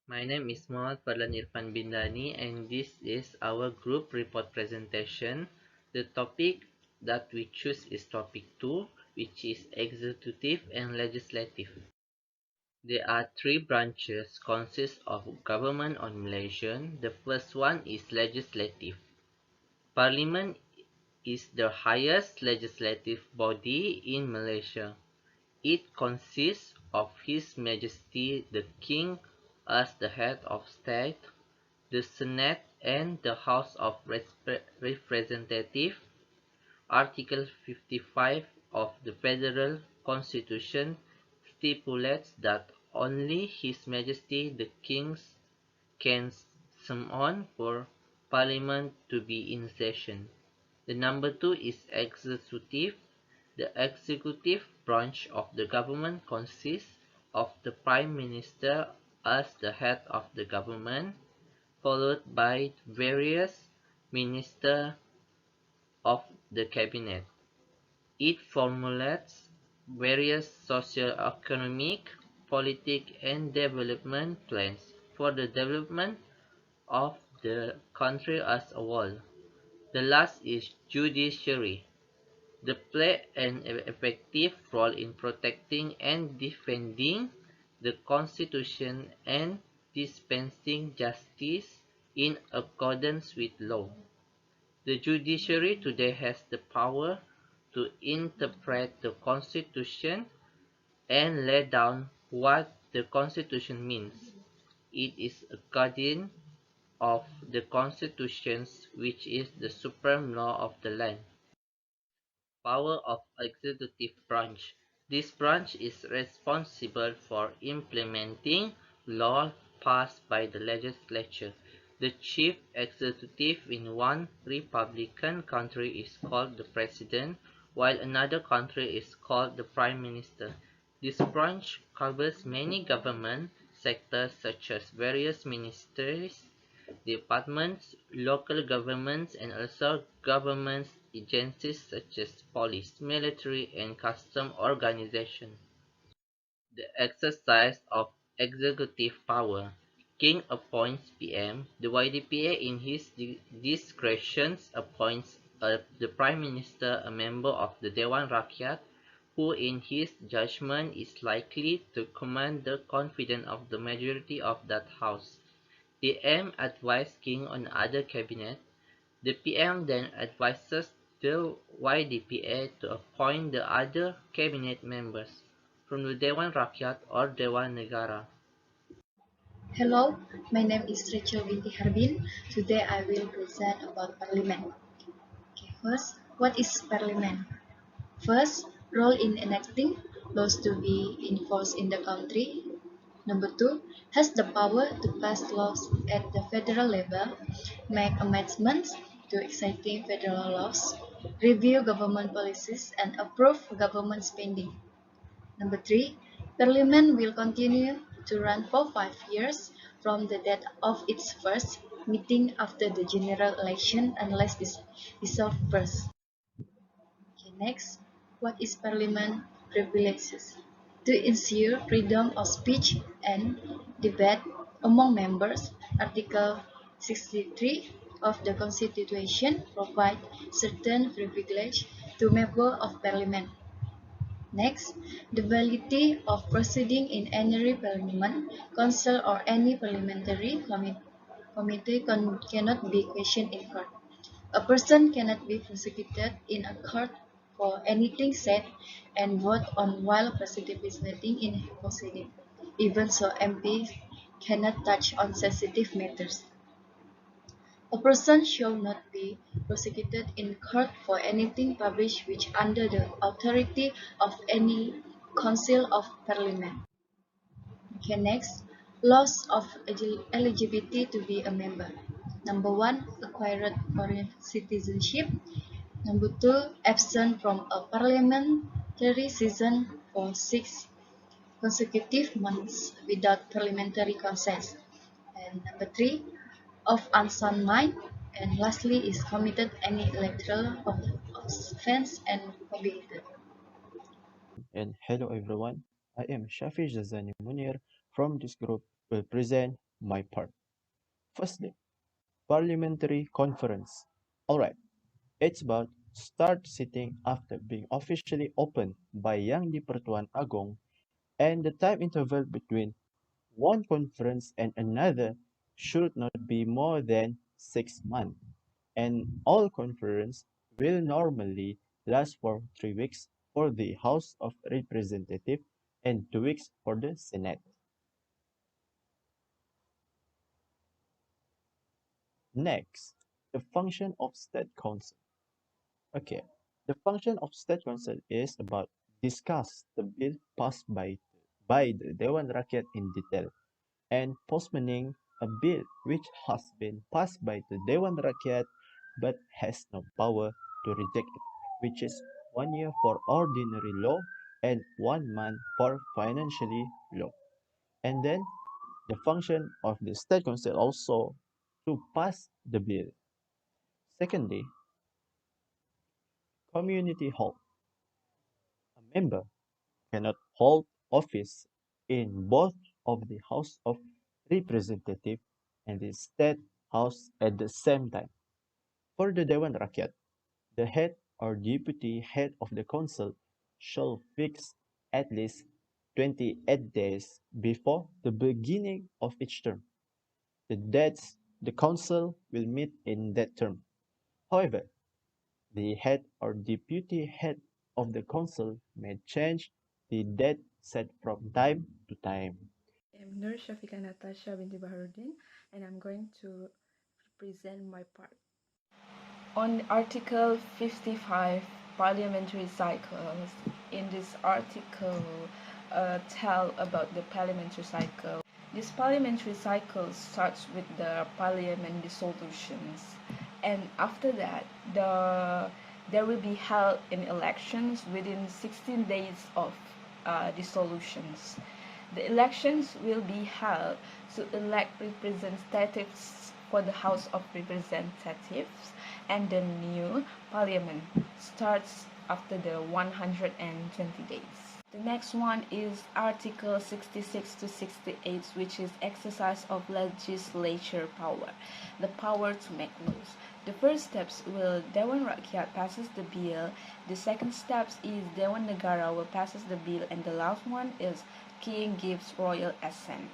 My name is Mohammad Fadlan Irfan Bindani, and this is our group report presentation. The topic that we choose is topic 2, which is executive and legislative. There are three branches consist of government on Malaysian. The first one is legislative. Parliament is the highest legislative body in Malaysia. It consists of His Majesty the King as the head of state, the Senate and the House of Representatives. Article 55 of the Federal Constitution stipulates that only His Majesty the King can summon for Parliament to be in session. The number 2 is executive. The executive branch of the government consists of the Prime Minister as the head of the government, followed by various ministers of the cabinet. It formulates various socio-economic, political and development plans for the development of the country as a whole. The last is judiciary. They play an effective role in protecting and defending the Constitution and dispensing justice in accordance with law. The judiciary today has the power to interpret the Constitution and lay down what the Constitution means. It is a guardian of the Constitution, which is the supreme law of the land. Power of executive branch. This branch is responsible for implementing law passed by the legislature. The chief executive in one republican country is called the president, while another country is called the prime minister. This branch covers many government sectors such as various ministries, departments, local governments, and also government agencies such as police, military, and custom organization. The exercise of executive power. King appoints PM. The YDPA in his discretion appoints the Prime Minister a member of the Dewan Rakyat who in his judgment is likely to command the confidence of the majority of that house. The PM advised King on other cabinet. The PM then advises the YDPA to appoint the other cabinet members from the Dewan Rakyat or Dewan Negara. Hello, my name is Rachel Binti Harbin. Today I will present about Parliament. Okay, first, what is Parliament? First, role in enacting laws to be enforced in the country. Number two, has the power to pass laws at the federal level, make amendments to existing federal laws, review government policies, and approve government spending. Number three, Parliament will continue to run for 5 years from the date of its first meeting after the general election unless dissolved first. Okay, next, what is Parliament privileges? To ensure freedom of speech and debate among members, Article 63 of the Constitution provides certain privilege to members of Parliament. Next, the validity of proceeding in any parliament, council or any parliamentary committee cannot be questioned in court. A person cannot be prosecuted in a court for anything said and vote on while participating in proceeding. Even so, MPs cannot touch on sensitive matters. A person shall not be prosecuted in court for anything published which under the authority of any council of parliament. Okay, next, laws of eligibility to be a member. Number one, acquired foreign citizenship. Number two, absent from a parliamentary season for 6 consecutive months without parliamentary consent. And number three, of unsound mind. And lastly is committed any electoral offense and prohibited. And hello everyone, I am Shafi Jazani Munir from this group will present my part. Firstly, parliamentary conference. Alright, it's about start sitting after being officially opened by Yang di Pertuan Agong, and the time interval between one conference and another should not be more than 6 months, and all conference will normally last for 3 weeks for the House of Representatives and 2 weeks for the Senate. Next, the function of State Council. Okay, the function of State Council is about discuss the bill passed by the Dewan Rakyat in detail and postponing a bill which has been passed by the Dewan Rakyat but has no power to reject it, which is 1 year for ordinary law and 1 month for financially law. And then the function of the State Council also to pass the bill. Secondly, community hall. A member cannot hold office in both of the House of Representatives and the State House at the same time. For the Dewan Rakyat, the head or deputy head of the council shall fix at least 28 days before the beginning of each term the dates the council will meet in that term. However, the head or deputy head of the council may change the date set from time to time. I'm Nur Shafika Natasha binti Baharudin, and I'm going to present my part. On Article 55, Parliamentary Cycles, in this article, tell about the parliamentary cycle. This parliamentary cycle starts with the parliament dissolutions, and after that, there will be held in elections within 16 days of dissolutions. The elections will be held to elect representatives for the House of Representatives, and the new parliament starts after the 120 days. The next one is Article 66 to 68, which is exercise of legislature power, the power to make laws. The first steps will Dewan Rakyat passes the bill, the second steps is Dewan Negara will passes the bill, and the last one is King gives royal assent.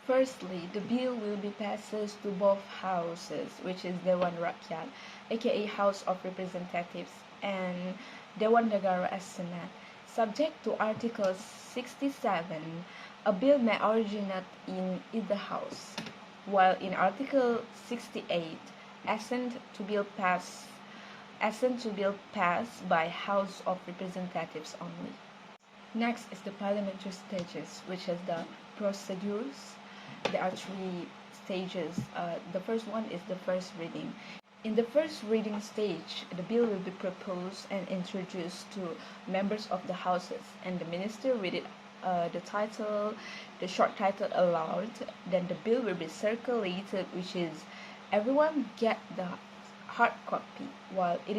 Firstly, the bill will be passed to both houses, which is Dewan Rakyat, aka House of Representatives, and Dewan Negara as Senate. Subject to Article 67, a bill may originate in either house, while in Article 68, assent to bill passed by House of Representatives only. Next is the parliamentary stages, which is the procedures. There are three stages. The first one is the first reading. In the first reading stage, the bill will be proposed and introduced to members of the houses, and the minister read it, the title, the short title aloud. Then the bill will be circulated, which is everyone get the hard copy. Meanwhile, it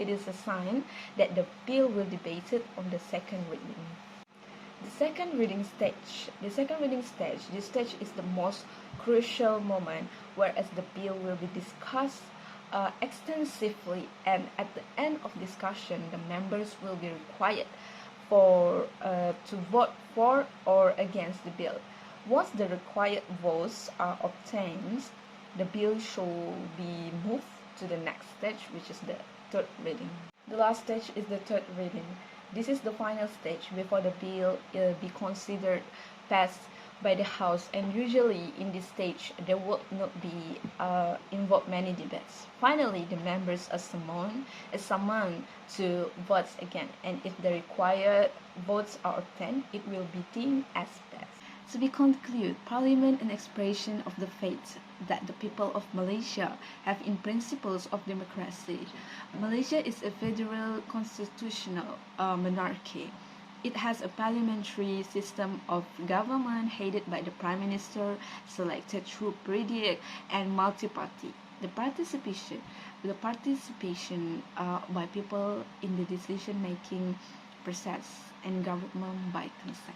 is a sign that the bill will be debated on the second reading. The second reading stage. This stage is the most crucial moment, whereas the bill will be discussed extensively, and at the end of discussion, the members will be required to vote for or against the bill. Once the required votes are obtained, the bill should be moved to the next stage, which is the third reading. The last stage is the third reading. This is the final stage before the bill will be considered passed by the House, and usually in this stage there will not be involve many debates. Finally, the members are summoned to vote again, and if the required votes are obtained, it will be deemed as passed. To be concluded, Parliament an expression of the faith that the people of Malaysia have in principles of democracy. Malaysia is a federal constitutional monarchy. It has a parliamentary system of government headed by the Prime Minister, selected through predict and multi-party. The participation by people in the decision-making process and government by consent.